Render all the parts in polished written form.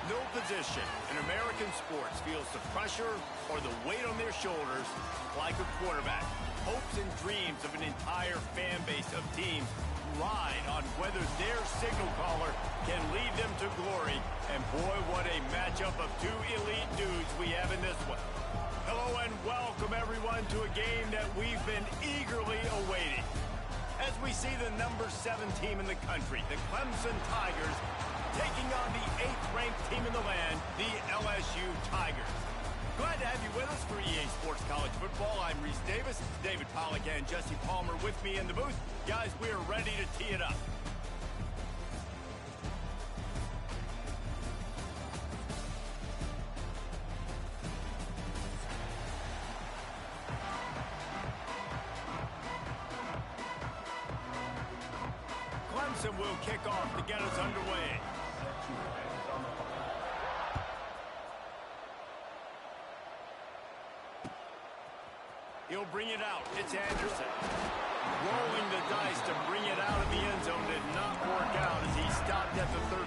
No position in American sports feels the pressure or the weight on their shoulders like a quarterback. Hopes and dreams of an entire fan base of teams ride on whether their signal caller can lead them to glory. And boy, what a matchup of two elite dudes we have in this one. Hello and welcome everyone to a game that we've been eagerly awaiting. As we see the number 7 team in the country, the Clemson Tigers, taking on the 8th-ranked team in the land, the LSU Tigers. Glad to have you with us for EA Sports College Football. I'm Reese Davis, David Pollack and Jesse Palmer with me in the booth. Guys, we are ready to tee it up. Clemson will kick off to get us underway. He'll bring it out. It's Anderson. Rolling the dice to bring it out of the end zone did not work out as he stopped at the 13.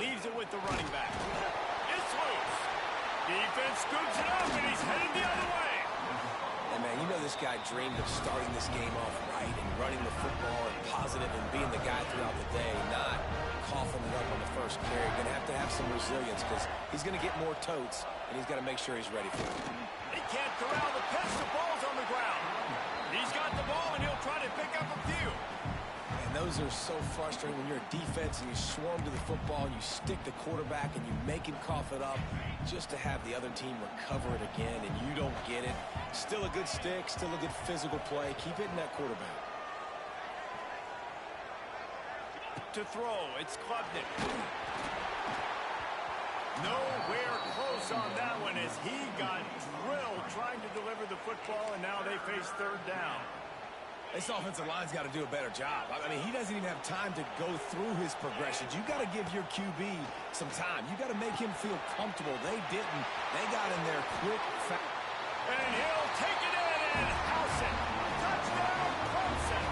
Leaves it with the running back. It's loose. Defense scoops it up, and he's headed the other way. And, man, you know this guy dreamed of starting this game off right and running the football and positive and being the guy throughout the day, not coughing it up on the first carry. Going to have some resilience because he's going to get more totes, and he's got to make sure he's ready for it. He can't corral the pitch. The ball's on the ground. He's got the ball, and he'll try to pick up a few. And those are so frustrating when you're a defense and you swarm to the football and you stick the quarterback and you make him cough it up just to have the other team recover it again and you don't get it. Still a good stick, still a good physical play. Keep hitting that quarterback. To throw, it's Klubnik. Nowhere close on that one as he got drilled trying to deliver the football, and now they face third down. This offensive line's got to do a better job. I mean, he doesn't even have time to go through his progressions. You got to give your QB some time. You got to make him feel comfortable. They didn't. They got in there quick, fast. And he'll take it in and house it. Touchdown, Clemson.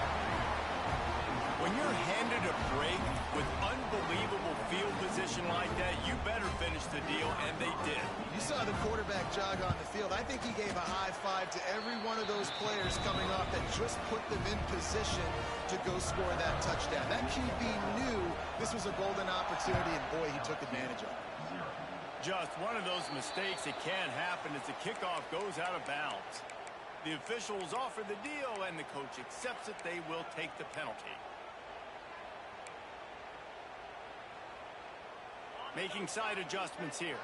When you're handed a break with unbelievable field position like that, you better finish the deal, and they did. You saw the quarterback jog on the field. I think he gave a high five to every one of those players coming off that just put them in position to go score that touchdown. That QB knew this was a golden opportunity, and boy, he took advantage of it. Just one of those mistakes that can happen as the kickoff goes out of bounds. The officials offer the deal, and the coach accepts it. They will take the penalty. Making side adjustments here.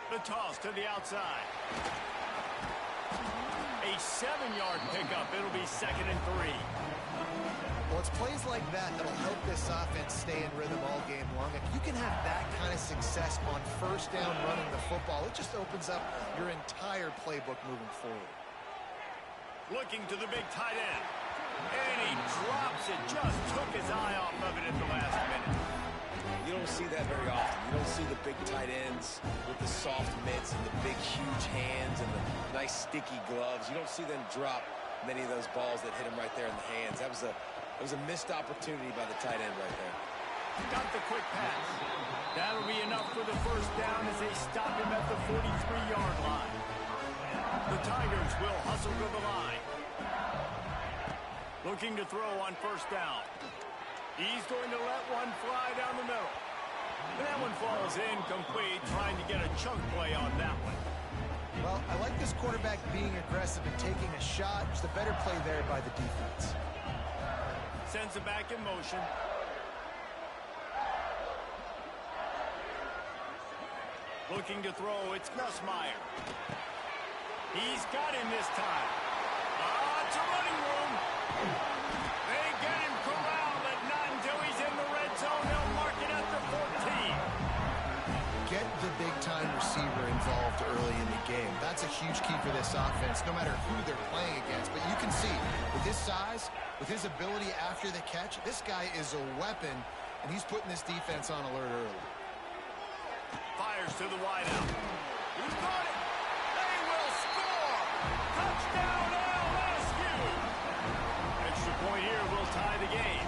The toss to the outside. A 7-yard pickup. It'll be 2nd and 3. Well, it's plays like that that'll help this offense stay in rhythm all game long. If you can have that kind of success on first down running the football, it just opens up your entire playbook moving forward. Looking to the big tight end. And he drops it. Just took his eye off of it at the last minute. You don't see that very often. You don't see the big tight ends with the soft mitts and the big, huge hands and the nice, sticky gloves. You don't see them drop many of those balls that hit him right there in the hands. That was a missed opportunity by the tight end right there. Got the quick pass. That'll be enough for the first down as they stop him at the 43-yard line. The Tigers will hustle to the line. Looking to throw on first down. He's going to let one fly down the middle. And that one falls incomplete, trying to get a chunk play on that one. Well, I like this quarterback being aggressive and taking a shot. Just a better play there by the defense. Sends it back in motion. Looking to throw, it's Nussmeier. He's got him this time. It's a running room. They get him corralled, but not until he's in the red zone. They'll mark it at the 14. Get the big-time receiver involved early in the game. That's a huge key for this offense, no matter who they're playing against. But you can see, with his size, with his ability after the catch, this guy is a weapon and he's putting this defense on alert early. Fires to the wideout. He's got it. They will score. Touchdown, LSU. Extra point here will tie the game.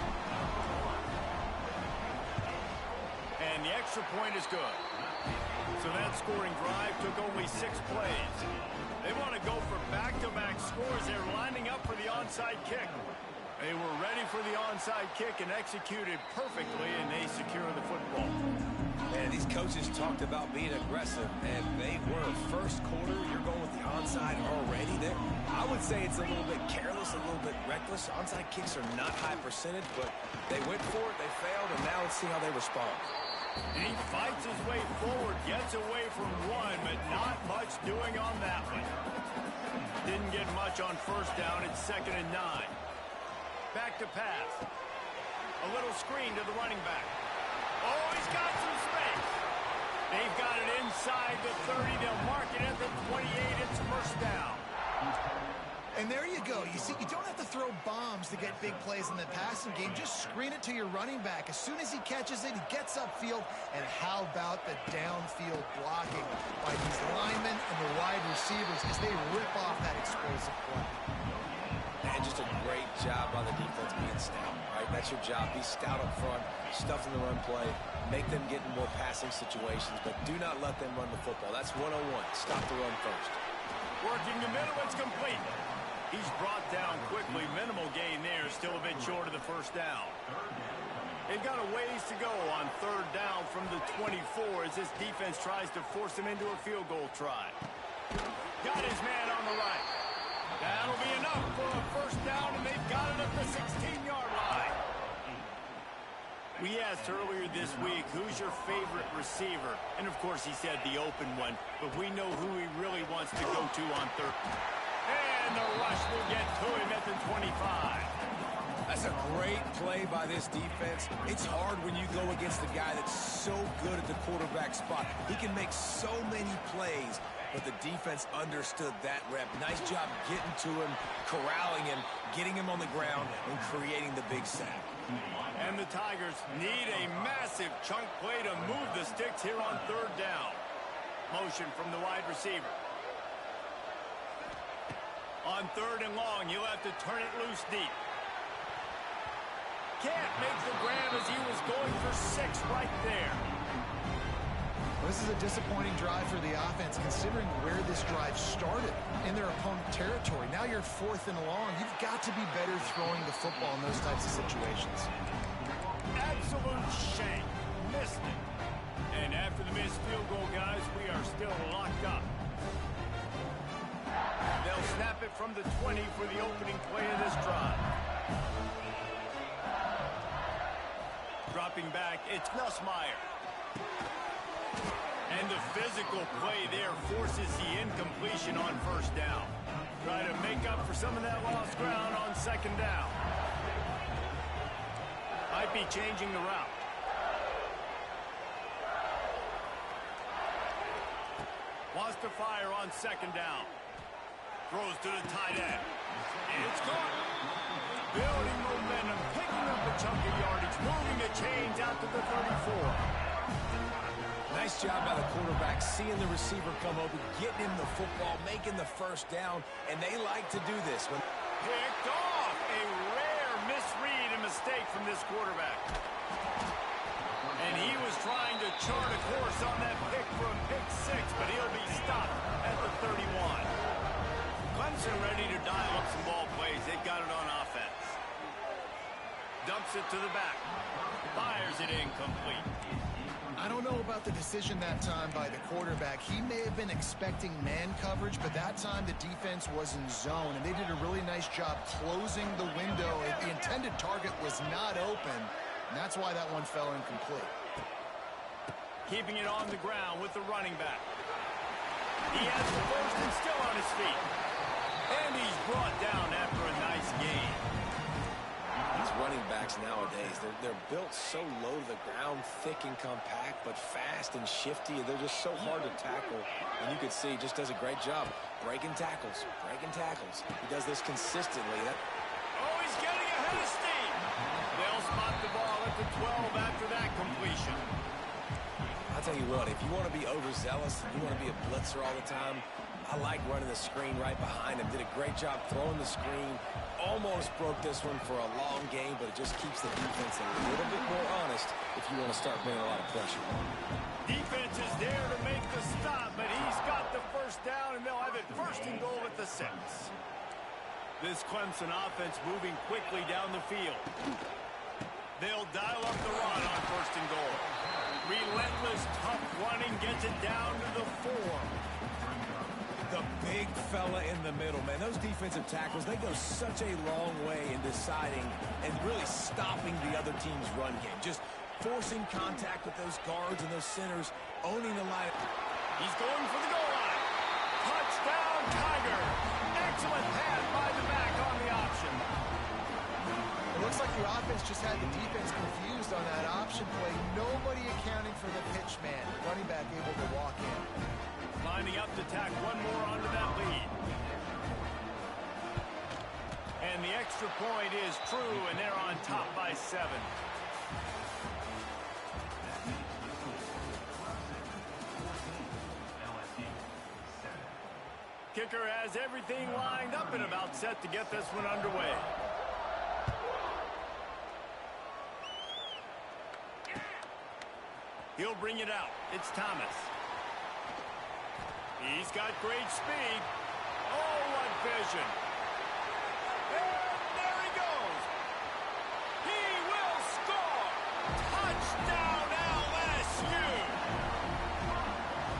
And the extra point is good. So that scoring drive took only 6 plays. They want to go for back-to-back scores. They're lining up for the onside kick. They were ready for the onside kick and executed perfectly, and they secure the football. And these coaches talked about being aggressive, and they were. First quarter, you're going with the onside already there. I would say it's a little bit careless, a little bit reckless. Onside kicks are not high percentage, but they went for it, they failed, and now let's see how they respond. And he fights his way forward, gets away from one, but not much doing on that one. Didn't get much on first down. It's 2nd and 9. Back to pass. A little screen to the running back. Oh, he's got some space. They've got it inside the 30. They'll mark it at the 28. It's first down. And there you go. You see, you don't have to throw bombs to get big plays in the passing game. Just screen it to your running back. As soon as he catches it, he gets upfield. And how about the downfield blocking by these linemen and the wide receivers as they rip off that explosive play. And just a great job by the defense being stout, right? That's your job. Be stout up front, stuff in the run play, make them get in more passing situations, but do not let them run the football. That's 101. Stop the run first. Working the middle, it's complete. He's brought down quickly. Minimal gain there, still a bit short of the first down. They've got a ways to go on 3rd down from the 24 as this defense tries to force him into a field goal try. Got his man on the right. That'll be enough for a first down, and they've got it at the 16-yard line. We asked earlier this week, who's your favorite receiver? And, of course, he said the open one, but we know who he really wants to go to on 3rd. And the rush will get to him at the 25. That's a great play by this defense. It's hard when you go against a guy that's so good at the quarterback spot. He can make so many plays, but the defense understood that rep. Nice job getting to him, corralling him, getting him on the ground, and creating the big sack. And the Tigers need a massive chunk play to move the sticks here on 3rd down. Motion from the wide receiver. On 3rd and long, he'll have to turn it loose deep. Can't make the grab as he was going for 6 right there. Well, this is a disappointing drive for the offense, considering where this drive started in their opponent territory. Now you're 4th and long. You've got to be better throwing the football in those types of situations. Absolute shame. Missed it. And after the missed field goal, guys, we are still locked up. They'll snap it from the 20 for the opening play of this drive. Dropping back, it's Nussmeier. And the physical play there forces the incompletion on first down. Try to make up for some of that lost ground on 2nd down. Might be changing the route. Wants to fire on 2nd down. Throws to the tight end. It's caught. Building momentum, picking up a chunk of yardage, moving the chains out to the 34. Nice job by the quarterback, seeing the receiver come over, getting him the football, making the first down, and they like to do this. Picked off. A rare misread and mistake from this quarterback. And he was trying to chart a course on that pick for a pick 6, but he'll be stopped at the 31. Clemson ready to dial up some ball plays. They've got it on offense. Dumps it to the back. Fires it incomplete. I don't know about the decision that time by the quarterback. He may have been expecting man coverage, but that time the defense was in zone, and they did a really nice job closing the window. The intended target was not open, and that's why that one fell incomplete. Keeping it on the ground with the running back. He has the first and still on his feet. And he's brought down after a nice gain. These running backs nowadays, they're built so low to the ground, thick and compact, but fast and shifty. They're just so hard to tackle. And you can see he just does a great job breaking tackles, breaking tackles. He does this consistently. Oh, he's getting ahead of steam. They'll spot the ball at to 12 after that completion. I'll tell you what, if you want to be overzealous and you want to be a blitzer all the time, I like running the screen right behind him. Did a great job throwing the screen. Almost broke this one for a long game, but it just keeps the defense a little bit more honest if you want to start bringing a lot of pressure. Defense is there to make the stop, but he's got the first down, and they'll have it first and goal at the 6. This Clemson offense moving quickly down the field. They'll dial up the run on first and goal. Relentless, tough running gets it down to the 4. The big fella in the middle, man. Those defensive tackles, they go such a long way in deciding and really stopping the other team's run game. Just forcing contact with those guards and those centers, owning the line. He's going for the goal line. Touchdown, Tiger. Excellent pass by the back on the option. It looks like the offense just had the defense confused on that option play. Nobody accounting for the pitch man. Running back able to walk in. Lining up to tack one more onto that lead. And the extra point is true, and they're on top by 7. Kicker has everything lined up and about set to get this one underway. He'll bring it out. It's Thomas. He's got great speed. Oh, what vision. And there he goes. He will score. Touchdown, LSU.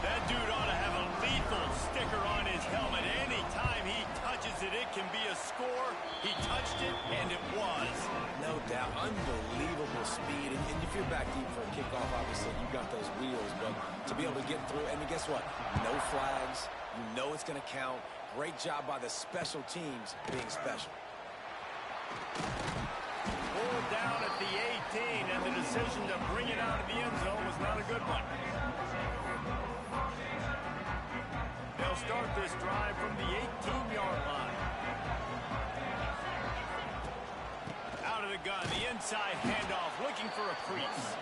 That dude ought to have a lethal sticker on his helmet. Anytime he touches it, it can be a score. He touched it, and it was. No doubt. Unbelievable speed. And if you're back deep for a kickoff, obviously, you've got those wheels. But to be able to get through, and guess what? No flags. You know it's going to count. Great job by the special teams being special. Pulled down at the 18, and the decision to bring it out of the end zone was not a good one. They'll start this drive from the 18-yard line. Out of the gun, the inside handoff, looking for a crease.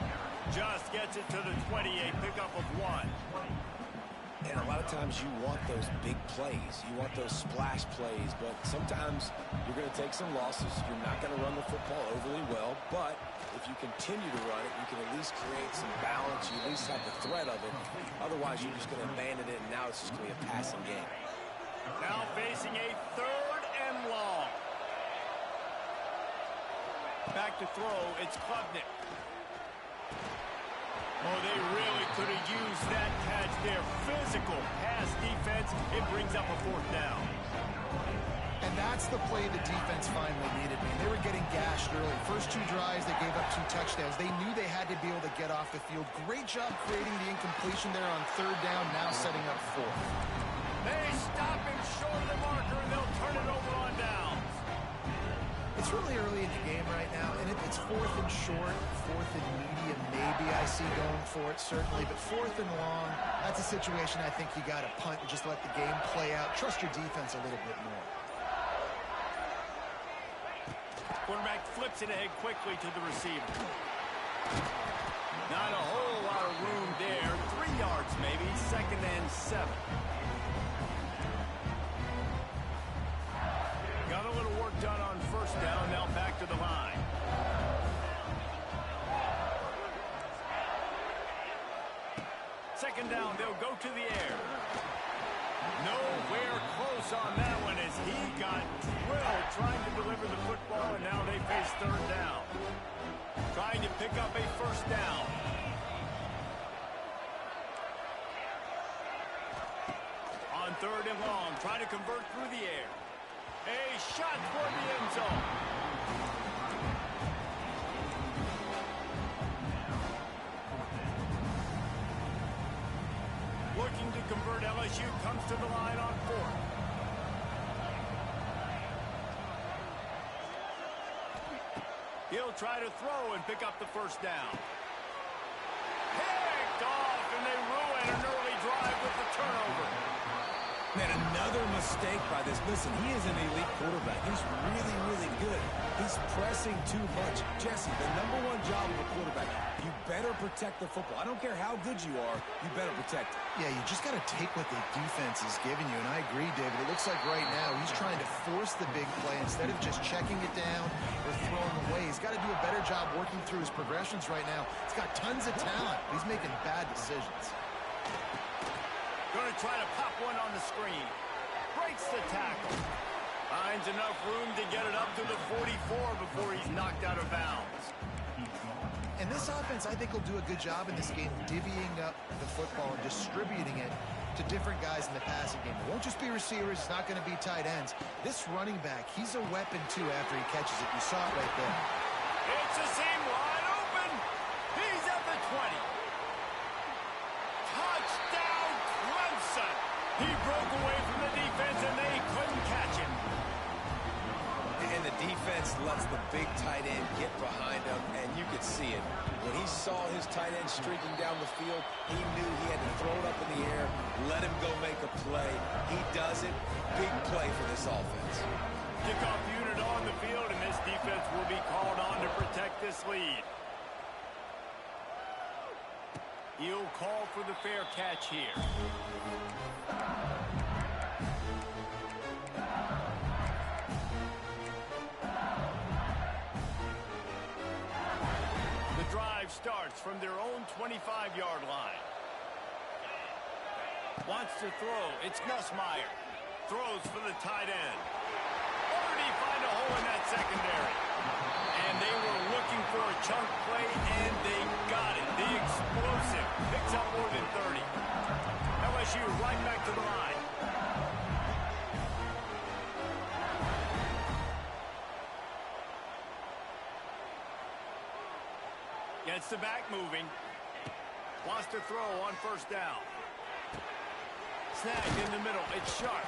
Just gets it to the 28, pickup of 1. And a lot of times you want those big plays. You want those splash plays, but sometimes you're going to take some losses. You're not going to run the football overly well, but if you continue to run it, you can at least create some balance. You at least have the threat of it. Otherwise, you're just going to abandon it, and now it's just going to be a passing game. Now facing a 3rd and long. Back to throw, it's Klubnik. Oh, they really could have used that catch there. Physical pass defense. It brings up a 4th down. And that's the play the defense finally needed, man. They were getting gashed early. First 2 drives, they gave up 2 touchdowns. They knew they had to be able to get off the field. Great job creating the incompletion there on 3rd down, now setting up 4th. They stop him short of the marker, and they'll turn it over on downs. It's really early in the game right now, and if it's 4th and short, 4th and medium, maybe I see going for it, certainly. But 4th and long, that's a situation I think you got to punt and just let the game play out. Trust your defense a little bit more. Quarterback flips it ahead quickly to the receiver. Not a whole lot of room there. 3 yards maybe, 2nd and 7. Got a little work done on 1st down, now back to the line. Second down, they'll go to the air. Nowhere close on that one as he got drilled trying to deliver the football, and now they face 3rd down. Trying to pick up a 1st down. On 3rd and long, trying to convert through the air. A shot toward the end zone. Looking to convert, LSU comes to the line on 4th. He'll try to throw and pick up the 1st down. Picked off, and they ruin an early drive with the turnover. Man, another mistake by this. Listen, he is an elite quarterback. He's really, really good. He's pressing too much. Jesse, the #1 job of a quarterback, you better protect the football. I don't care how good you are, you better protect it. Yeah, you just got to take what the defense is giving you, and I agree, David. It looks like right now he's trying to force the big play instead of just checking it down or throwing away. He's got to do a better job working through his progressions right now. He's got tons of talent. He's making bad decisions. Going to try to pop one on the screen. Breaks the tackle. Finds enough room to get it up to the 44 before he's knocked out of bounds. And this offense, I think, will do a good job in this game divvying up the football and distributing it to different guys in the passing game. It won't just be receivers. It's not going to be tight ends. This running back, he's a weapon, too, after he catches it. You saw it right there. It's a seam wide open. He's at the 20. Touchdown, Clemson. He broke away from the defense, and they couldn't catch him. And the defense lets the big tight end get behind him, and you could see it. When he saw his tight end streaking down the field, he knew he had to throw it up in the air, let him go make a play. He does it. Big play for this offense. Kickoff unit on the field, and this defense will be called on to protect this lead. He'll call for the fair catch here. The drive starts from their own 25-yard line. Wants to throw. It's Nussmeier. Throws for the tight end. Already find a hole in that secondary. And they were looking for a chunk play, and they got it. The explosive picks up more than 30. LSU right back to the line. Gets the back moving. Wants to throw on first down. Snagged in the middle. It's Sharp.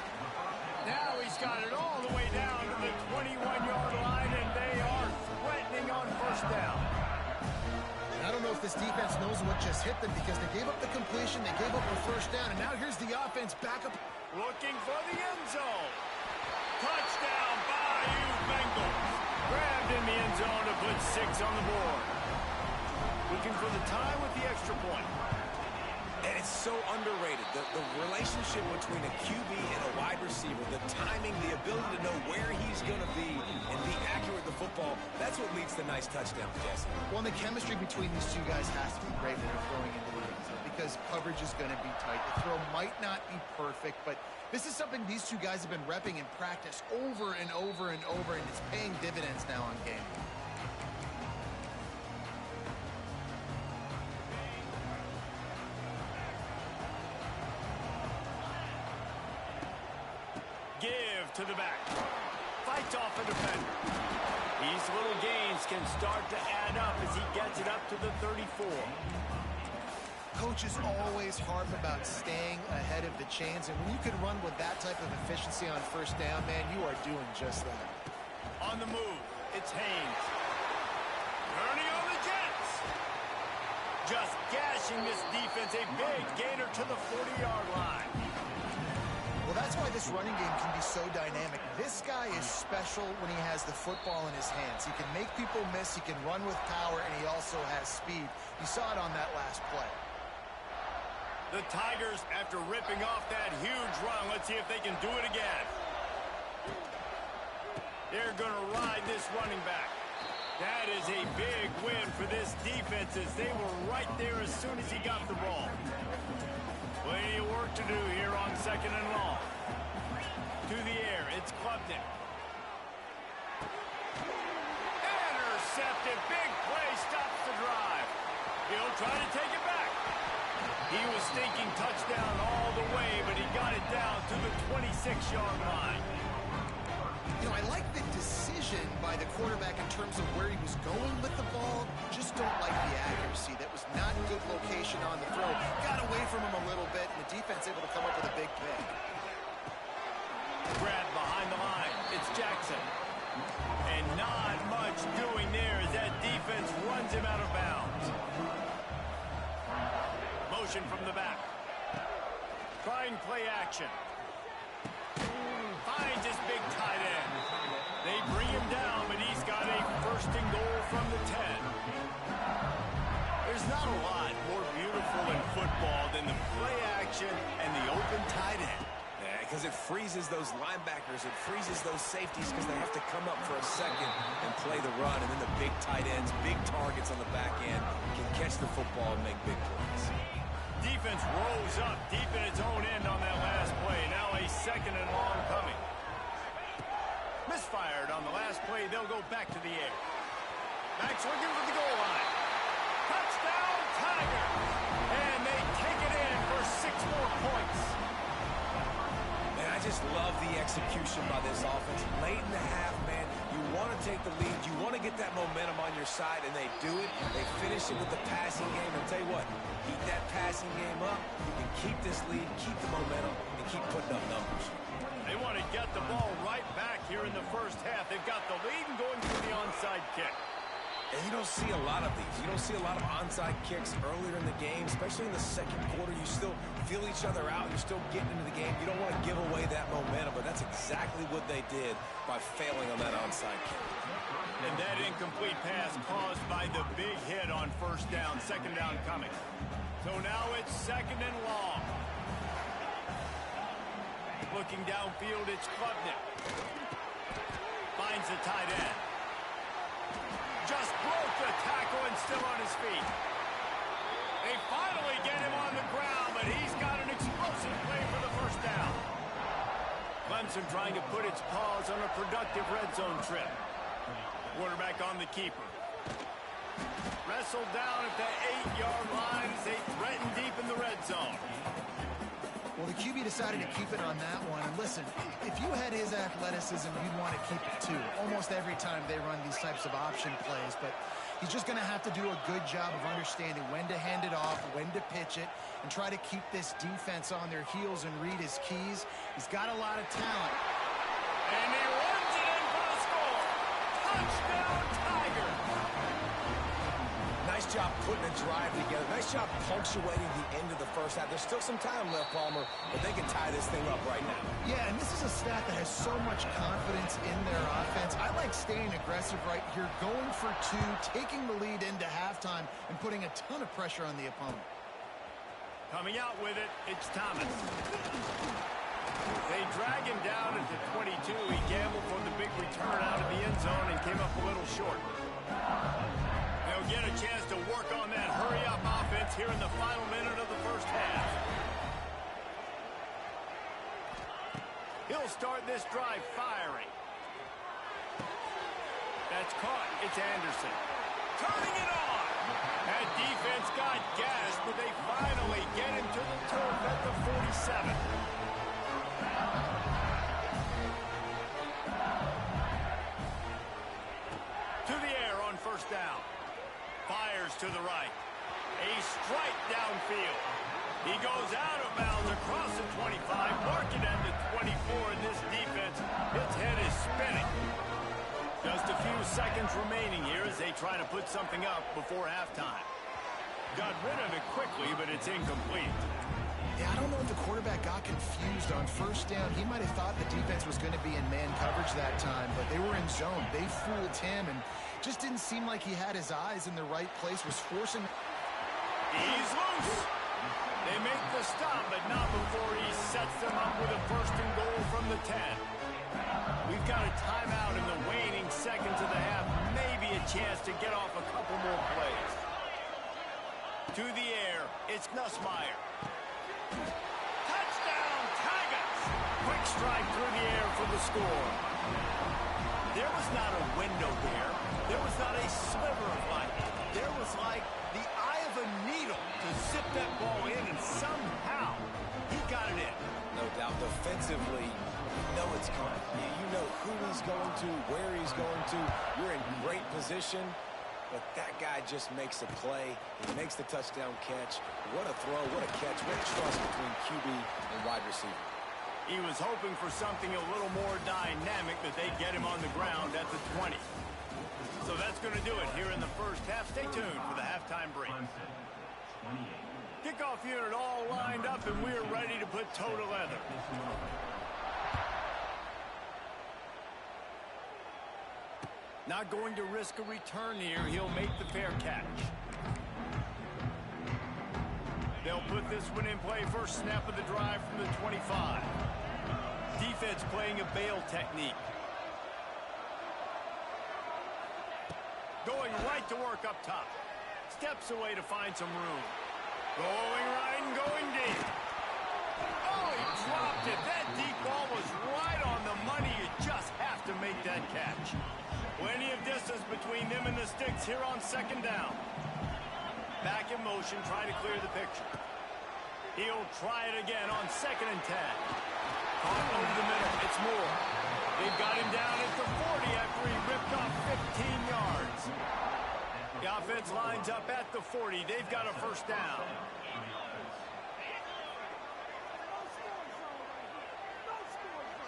Now he's got it all the way down to the 21-yard line, and they are threatening on first down. I don't know if this defense knows what just hit them because they gave up the completion, they gave up a first down, and now here's the offense back up. Looking for the end zone. Touchdown, Bayou Bengals. Grabbed in the end zone to put 6 on the board. Looking for the tie with the extra point. And it's so underrated. The relationship between a QB and a wide receiver, the timing, the ability to know where he's going to be and be accurate with the football, that's what leads to nice touchdowns, Jesse. Well, and the chemistry between these two guys has to be great when they're throwing into the end zone because coverage is going to be tight. The throw might not be perfect, but this is something these two guys have been repping in practice over and over and over, and it's paying dividends now on game. Give to the back. Fights off a defender. These little gains can start to add up as he gets it up to the 34. Coaches always harp about staying ahead of the chains, and when you can run with that type of efficiency on first down, man, you are doing just that. On the move, it's Haynes. Turning on the Jets. Just gashing this defense, a big gainer to the 40-yard line. Well, that's why this running game can be so dynamic. This guy is special when he has the football in his hands. He can make people miss, he can run with power, and he also has speed. You saw it on that last play. The Tigers, after ripping off that huge run, let's see if they can do it again. They're going to ride this running back. That is a big win for this defense as they were right there as soon as he got the ball. Plenty of work to do here on 2nd and long. To the air, it's Clumpton. Intercepted, big play, stops the drive. He'll try to take it back. He was thinking touchdown all the way, but he got it down to the 26-yard line. You know, I like the decision by the quarterback in terms of where he was going with the ball. Just don't like the accuracy. That was not good location on the throw. Got away from him a little bit, and the defense able to come up with a big pick. Grab behind the line. It's Jackson. And not much doing there as that defense runs him out of bounds. Motion from the back. Trying play action. first and goal from the 10. There's not a lot more beautiful in football than the play action and the open tight end. Yeah, because it freezes those linebackers. It freezes those safeties because they have to come up for a second and play the run. And then the big tight ends, big targets on the back end can catch the football and make big plays. Defense rose up deep in its own end on that last play. Now a second and long coming. Misfired on the last play. They'll go back to the air. Max looking for the goal line. Touchdown, Tiger! And they take it in for 6 more points. Man, I just love the execution by this offense. Late in the half, man, you want to take the lead. You want to get that momentum on your side, and they do it. They finish it with the passing game. And tell you what, keep that passing game up. You can keep this lead, keep the momentum, and keep putting up numbers. They want to get the ball right back here in the first half. They've got the lead and going for the onside kick. And you don't see a lot of these. You don't see a lot of onside kicks earlier in the game, especially in the second quarter. You still feel each other out. You're still getting into the game. You don't want to give away that momentum, but that's exactly what they did by failing on that onside kick. And that incomplete pass caused by the big hit on first down, second down coming. So now it's second and long. Looking downfield, it's Klubnik. Finds the tight end. Just broke the tackle and still on his feet. They finally get him on the ground, but he's got an explosive play for the first down. Clemson trying to put its paws on a productive red zone trip. Quarterback on the keeper. Wrestled down at the 8-yard line as they threaten deep in the red zone. Well, the QB decided to keep it on that one. And listen, if you had his athleticism, you'd want to keep it too. Almost every time they run these types of option plays. But he's just going to have to do a good job of understanding when to hand it off, when to pitch it, and try to keep this defense on their heels and read his keys. He's got a lot of talent. And he runs it in for the score. Touchdown, Tiger. Nice job putting a drive together. Nice job punctuating the end of the first half. There's still some time left, Palmer, but they can tie this thing up right now. Yeah, and this is a stat that has so much confidence in their offense. I like staying aggressive right here, going for 2, taking the lead into halftime, and putting a ton of pressure on the opponent. Coming out with it, it's Thomas. They drag him down at the 22. He gambled for the big return out of the end zone and came up a little short. They'll get a chance to work on that hurry-up offense here in the final minute of the first half. He'll start this drive firing. That's caught. It's Anderson. Turning it on. That defense got gassed, but they finally get him to the turf at the 47. To the air on first down. Fires to the right. A strike downfield. He goes out of bounds across the 25, marking at the 24 in this defense. His head is spinning. Just a few seconds remaining here as they try to put something up before halftime. Got rid of it quickly, but it's incomplete. Yeah, I don't know if the quarterback got confused on first down. He might have thought the defense was going to be in man coverage that time, but they were in zone. They fooled him and just didn't seem like he had his eyes in the right place, was forcing. He's loose. They make the stop, but not before he sets them up with a first and goal from the 10. We've got a timeout in the waning seconds of the half. Maybe a chance to get off a couple more plays. To the air, it's Nussmeier. Touchdown, Tigers! Quick strike through the air for the score. There was not a window there. There was not a sliver of light. There was like the eye of a needle to zip that ball in, and somehow he got it in. No doubt defensively, you know it's coming. You know who he's going to, where he's going to. You're in great position, but that guy just makes a play. He makes the touchdown catch. What a throw, what a catch, what trust between QB and wide receiver. He was hoping for something a little more dynamic, that they'd get him on the ground at the 20. So that's going to do it here in the first half. Stay tuned for the halftime break. Kickoff unit all lined up, and we're ready to put toe to leather. Not going to risk a return here. He'll make the fair catch. They'll put this one in play. First snap of the drive from the 25. Defense playing a bail technique. Going right to work up top. Steps away to find some room. Going right and going deep. Oh, he dropped it. That deep ball was right on the money. You just have to make that catch. Plenty of distance between them and the sticks here on second down. Back in motion, trying to clear the picture. He'll try it again on 2nd and 10. Caught over the middle. It's Morg. They've got him down at the 40 after he ripped off 15 yards. The offense lines up at the 40. They've got a first down.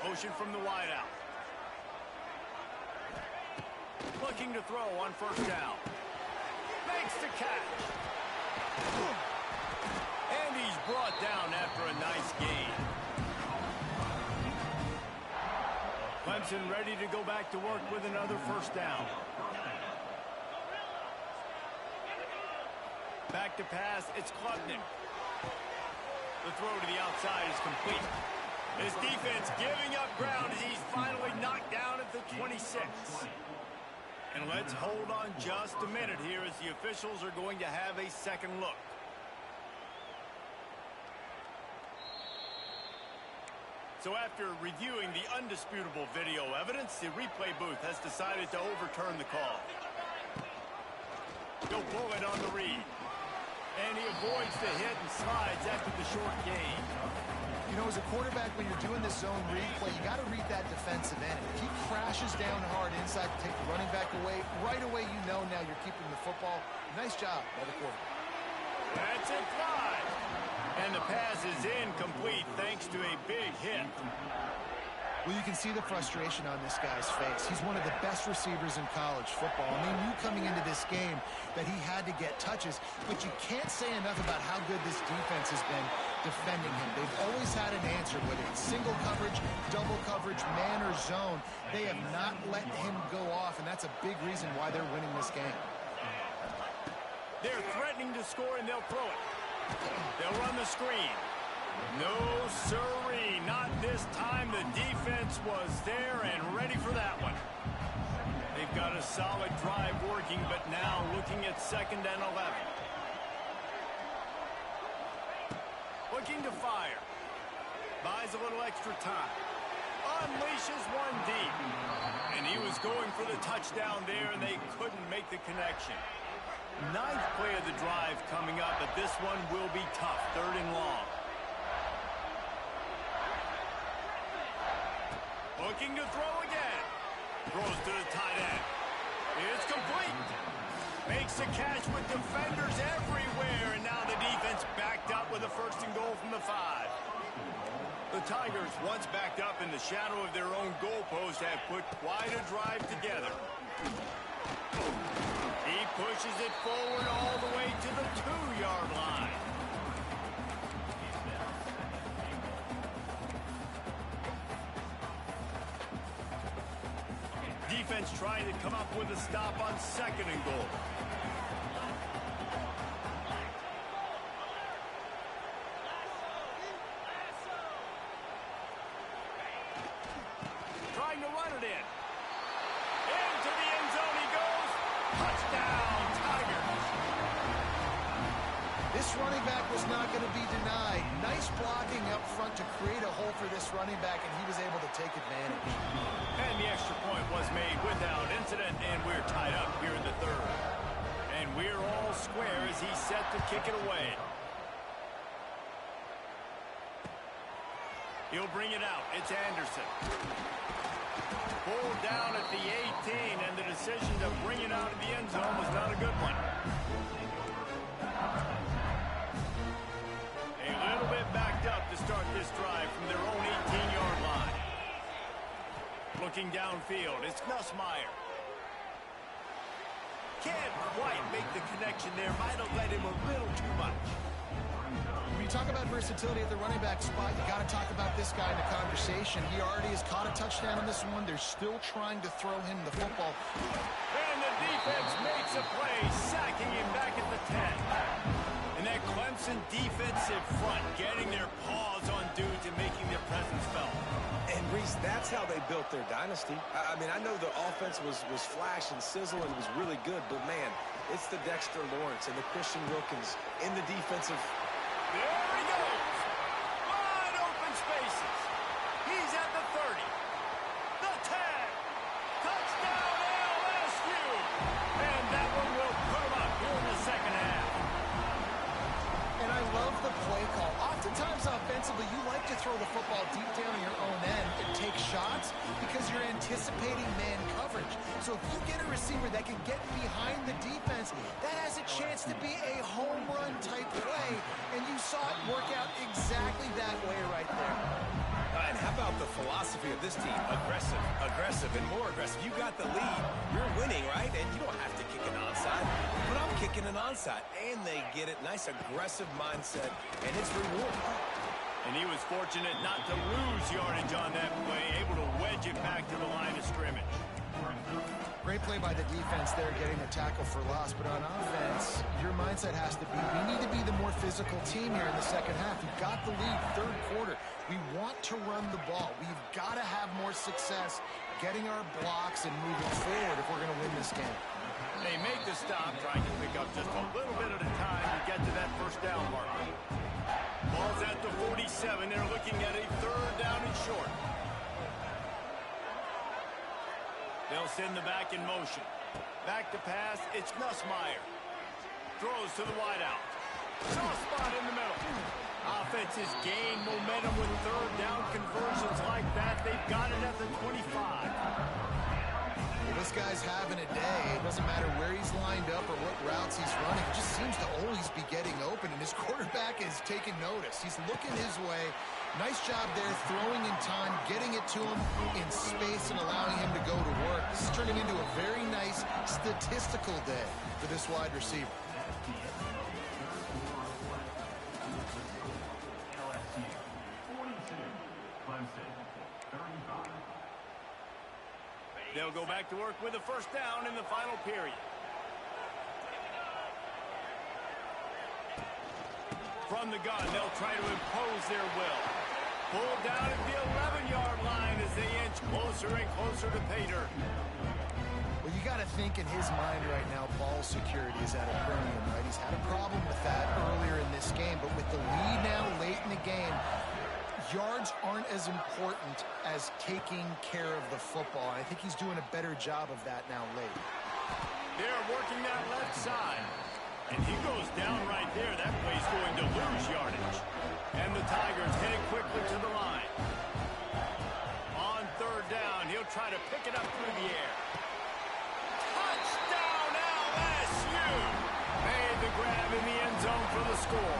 Motion from the wideout. Looking to throw on first down. Makes the catch. And he's brought down after a nice gain. Clemson ready to go back to work with another first down. Back to pass, it's Klubnik. The throw to the outside is complete. His defense giving up ground as he's finally knocked down at the 26. And let's hold on just a minute here as the officials are going to have a second look. So after reviewing the undisputable video evidence, the replay booth has decided to overturn the call. Go pull it on the read. And he avoids the hit and slides after the short gain. You know, as a quarterback, when you're doing this zone read play, you got to read that defensive end. If he crashes down hard inside to take the running back away, right away you know now you're keeping the football. Nice job by the quarterback. That's it, five. And the pass is incomplete thanks to a big hit. Well, you can see the frustration on this guy's face. He's one of the best receivers in college football, and they knew coming into this game that he had to get touches, but you can't say enough about how good this defense has been defending him. They've always had an answer, whether it's single coverage, double coverage, man or zone. They have not let him go off, and that's a big reason why they're winning this game. They're threatening to score, and they'll throw it. They'll run the screen. No, sirree, not this time. The defense was there and ready for that one. They've got a solid drive working, but now looking at 2nd and 11. Looking to fire. Buys a little extra time. Unleashes one deep. And he was going for the touchdown there, and they couldn't make the connection. 9th play of the drive coming up, but this one will be tough. 3rd and long. Looking to throw again. Throws to the tight end. It's complete. Makes the catch with defenders everywhere, and now the defense backed up with a 1st and goal from the 5. The Tigers, once backed up in the shadow of their own goalpost, have put quite a drive together. He pushes it forward all the way to the 2-yard line. Defense trying to come up with a stop on 2nd and goal. Trying to run it in. Into the end zone he goes. Touchdown, Tigers. This running back was not going to be denied. Nice blocking up front to create a hole for this running back, and he was able to take advantage. And the extra point was made without incident, and we're tied up here in the 3rd. And we're all square as he's set to kick it away. He'll bring it out. It's Anderson. Pulled down at the 18, and the decision to bring it out of the end zone was not a good one. A little bit backed up to start this drive from their own 18-yard line. Looking downfield, it's Nussmeier. Can't quite make the connection there. Might have led him a little too much. When you talk about versatility at the running back spot, you got to talk about this guy in the conversation. He already has caught a touchdown on this one. They're still trying to throw him the football. And the defense makes a play, sacking him back at the 10. And that Clemson defensive front getting their paws on dudes and making their presence felt. And, Reese, that's how they built their dynasty. I mean, I know the offense was flash and sizzle and was really good, but, man, it's the Dexter Lawrence and the Christian Wilkins in the defensive. There he goes. Wide open spaces. He's at the 30. The 10. Touchdown LSU. And that one will put him up here in the second half. And I love the play call. Oftentimes offensively, you like to throw the football deep down in your own end and take shots because you're anticipating man coverage. So if you get a receiver that can get behind the defense, that has a chance to be a home run type play. And you saw it work out exactly that way right there. And how about the philosophy of this team? Aggressive, aggressive, and more aggressive. You got the lead. You're winning, right? And you don't have to kick an onside. But I'm kicking an onside. And they get it. Nice aggressive mindset. And it's rewarding. And he was fortunate not to lose yardage on that play, able to wedge it back to the line of scrimmage. Great play by the defense there, getting the tackle for loss. But on offense, your mindset has to be, we need to be the more physical team here in the second half. We've got the lead, third quarter. We want to run the ball. We've got to have more success getting our blocks and moving forward if we're going to win this game. They make the stop, trying to pick up just a little bit at a time to get to that first down mark. Ball's at the 47. They're looking at a third down and short. They'll send the back in motion. Back to pass, it's Nussmeier. Throws to the wideout. Soft spot in the middle. Offense has gained momentum with third down conversions like that. They've got it at the 25. This guy's having a day. It doesn't matter where he's lined up or what routes he's running. It just seems to always be getting open, and his quarterback is taking notice. He's looking his way. Nice job there, throwing in time, getting it to him in space and allowing him to go to work. This is turning into a very nice statistical day for this wide receiver. They'll go back to work with a first down in the final period. From the gun, they'll try to impose their will. Pulled down at the 11-yard line as they inch closer and closer to pay dirt. Well, you got to think in his mind right now, ball security is at a premium, right? He's had a problem with that earlier in this game, but with the lead now late in the game, yards aren't as important as taking care of the football. And I think he's doing a better job of that now late. They're working that left side. And he goes down right there. That play's going to lose yardage. And the Tigers heading quickly to the line. On third down, he'll try to pick it up through the air. Touchdown LSU! Made the grab in the end zone for the score.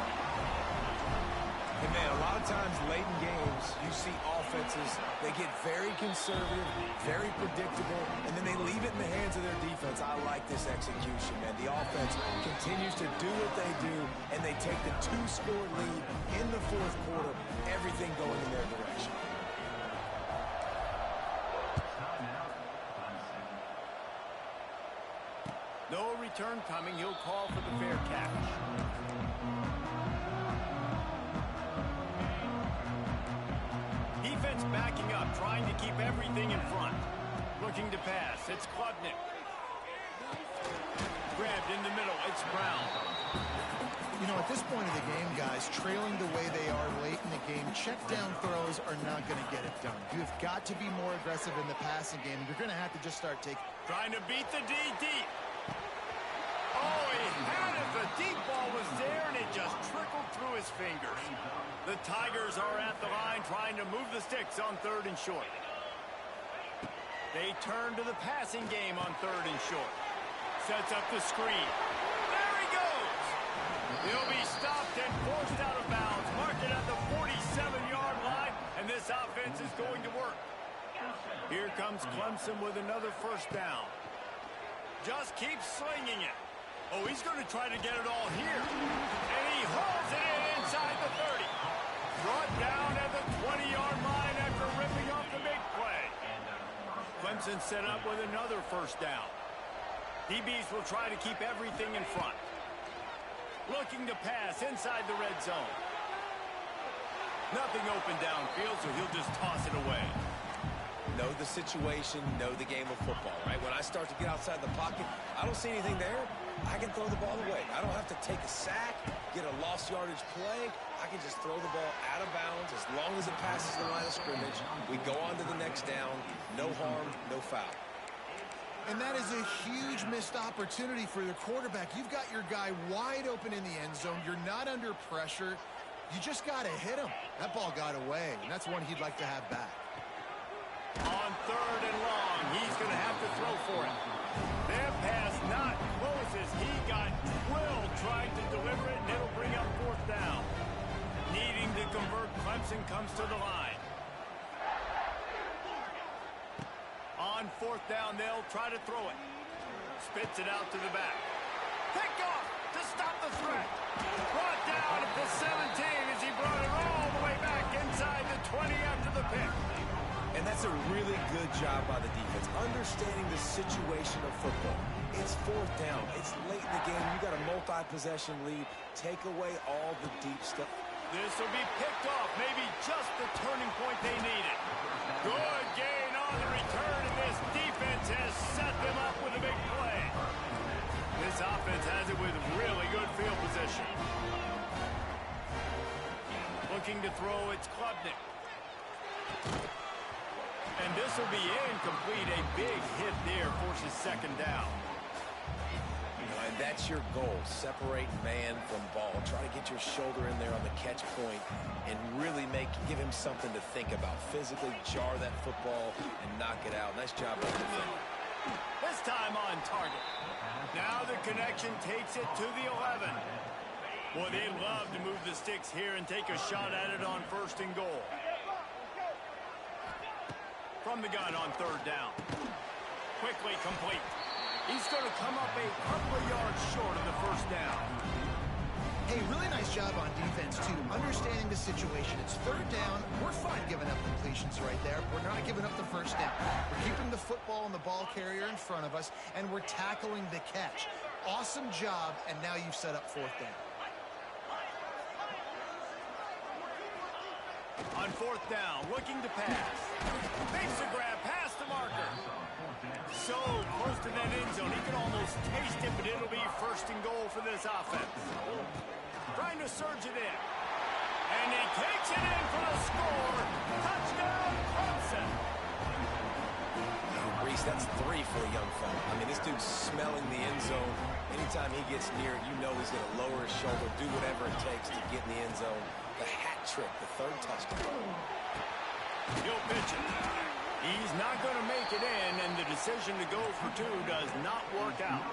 And, man, a lot of times late in games, you see offenses, they get very conservative, very predictable, and then they leave it in the hands of their defense. I like this execution, man. The offense continues to do what they do, and they take the two-score lead in the fourth quarter, everything going in their direction. No return coming. He'll call for the fair catch. Defense backing up, trying to keep everything in front. Looking to pass. It's Klubnik. Grabbed in the middle. It's Brown. You know, at this point of the game, guys, trailing the way they are late in the game, check down throws are not going to get it done. You've got to be more aggressive in the passing game. You're going to have to just start taking. Trying to beat the D deep. Oh, he had it. The deep ball was there, and it just trickled through his fingers. The Tigers are at the line trying to move the sticks on third and short. They turn to the passing game on third and short. Sets up the screen. There he goes. He'll be stopped and forced out of bounds. Mark it at the 47-yard line, and this offense is going to work. Here comes Clemson with another first down. Just keep slinging it. Oh, he's going to try to get it all here. And he hauls it in inside the 30. and set up with another first down. DBs will try to keep everything in front. Looking to pass inside the red zone. Nothing open downfield, so he'll just toss it away. Know the situation, know the game of football, right? When I start to get outside the pocket, I don't see anything there. I can throw the ball away. I don't have to take a sack, get a lost yardage play. I can just throw the ball out of bounds as long as it passes the line of scrimmage. We go on to the next down. No harm, no foul. And that is a huge missed opportunity for the quarterback. You've got your guy wide open in the end zone. You're not under pressure. You just got to hit him. That ball got away, and that's one he'd like to have back. On 3rd and long, he's going to have to throw for it. Their pass not close as he got drilled trying to deliver it, and it'll bring up 4th down. Needing to convert, Clemson comes to the line. On 4th down, they'll try to throw it. Spits it out to the back. Pick off to stop the threat. Brought down at the 17 as he brought it all the way back inside the 20 after the pick. And that's a really good job by the defense, understanding the situation of football. It's 4th down. It's late in the game. You got a multi-possession lead. Take away all the deep stuff. This will be picked off. Maybe just the turning point they needed. Good gain on the return, and this defense has set them up with a big play. This offense has it with really good field position. Looking to throw, it's Klubnik. And this will be incomplete. A big hit there forces 2nd down. And that's your goal. Separate man from ball. Try to get your shoulder in there on the catch point and really give him something to think about. Physically jar that football and knock it out. Nice job by the defender. This time on target. Now the connection takes it to the 11. Boy, they love to move the sticks here and take a shot at it on 1st and goal. From the gun on 3rd down. Quickly complete. He's going to come up a couple of yards short of the 1st down. Hey, really nice job on defense, too. Understanding the situation. It's 3rd down. We're fine giving up completions right there. We're not giving up the 1st down. We're keeping the football and the ball carrier in front of us, and we're tackling the catch. Awesome job, and now you've set up 4th down. On 4th down, looking to pass. Makes a grab past the marker. So close to that end zone, he can almost taste it, but it'll be 1st and goal for this offense. Trying to surge it in. And he takes it in for the score. Touchdown, Clemson. Reese, that's 3 for the young fella. I mean, this dude's smelling the end zone. Anytime he gets near it, you know he's going to lower his shoulder, do whatever it takes to get in the end zone. The hat trick, the 3rd touchdown. He'll pitch it. He's not going to make it in, and the decision to go for 2 does not work out.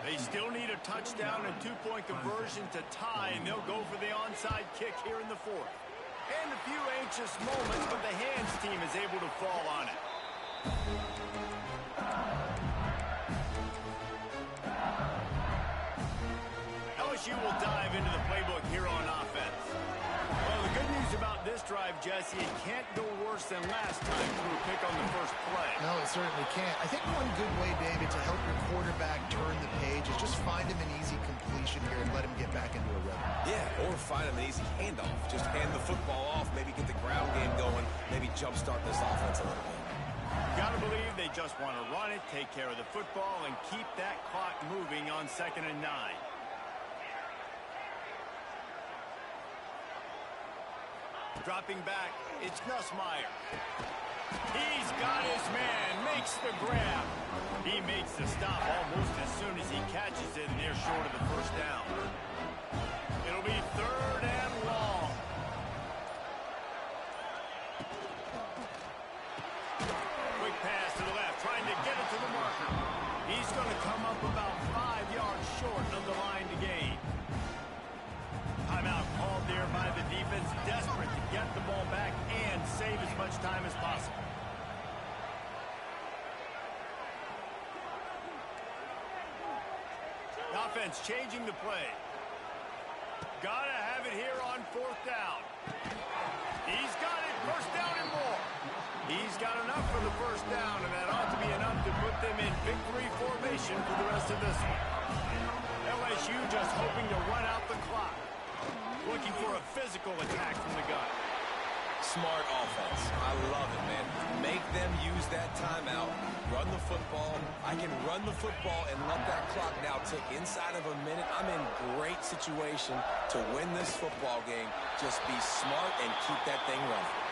They still need a touchdown and 2-point conversion to tie, and they'll go for the onside kick here in the 4th. And a few anxious moments, but the hands team is able to fall on it. LSU will dive into the playbook here on offense. Well, the good news about this drive, Jesse, it can't go worse than last time through a pick on the 1st play. No, it certainly can't. I think one good way, David, to help your quarterback turn the page is just find him an easy completion here and let him get back into a rhythm. Yeah, or find him an easy handoff. Just hand the football off, maybe get the ground game going, maybe jumpstart this offense a little bit. Gotta believe they just want to run it, take care of the football, and keep that clock moving on 2nd and 9. Dropping back, it's Nussmeier. He's got his man, makes the grab. He makes the stop almost as soon as he catches it, and they're short of the 1st down. It'll be 3rd and long. Quick pass to the left, trying to get it to the marker. He's going to come up about 5 yards short of the line to gain. Timeout called there by the defense, desperate to get the ball back and save as much time as possible. The offense changing the play. Gotta have it here on 4th down. He's got it, 1st down and more. He's got enough for the first down, and that ought to be enough to put them in victory formation for the rest of this one. LSU just hoping to run out the clock. Looking for a physical attack from the gun. Smart offense. I love it, man. Make them use that timeout. Run the football. I can run the football and let that clock now tick inside of a minute. I'm in great situation to win this football game. Just be smart and keep that thing running.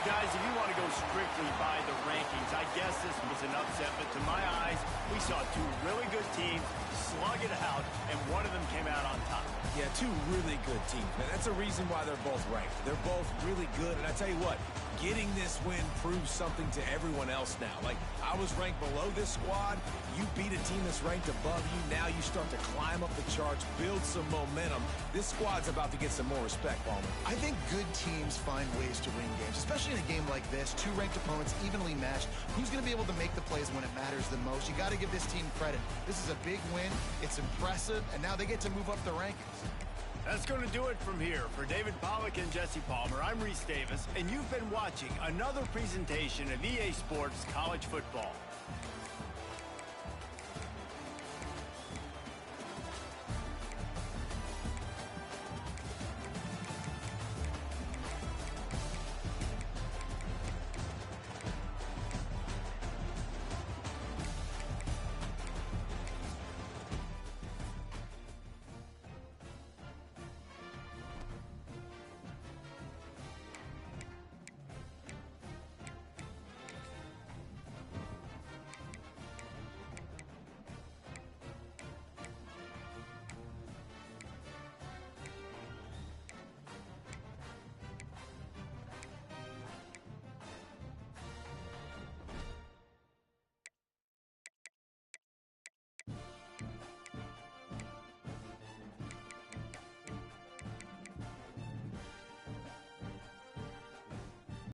Guys, if you want to go strictly by the rankings, I guess this was an upset, but to my eyes, we saw two really good teams slug it out, and one of them came out on top. Yeah, two really good teams, man. That's a reason why they're both ranked. They're both really good, and I tell you what, getting this win proves something to everyone else now. Like, I was ranked below this squad. You beat a team that's ranked above you. Now you start to climb up the charts, build some momentum. This squad's about to get some more respect, Palmer. I think good teams find ways to win games, especially in a game like this. Two ranked opponents evenly matched. Who's going to be able to make the plays when it matters the most? You got to give this team credit. This is a big win. It's impressive, and now they get to move up the rankings. That's going to do it from here. For David Pollack and Jesse Palmer, I'm Reese Davis, and you've been watching another presentation of EA Sports College Football.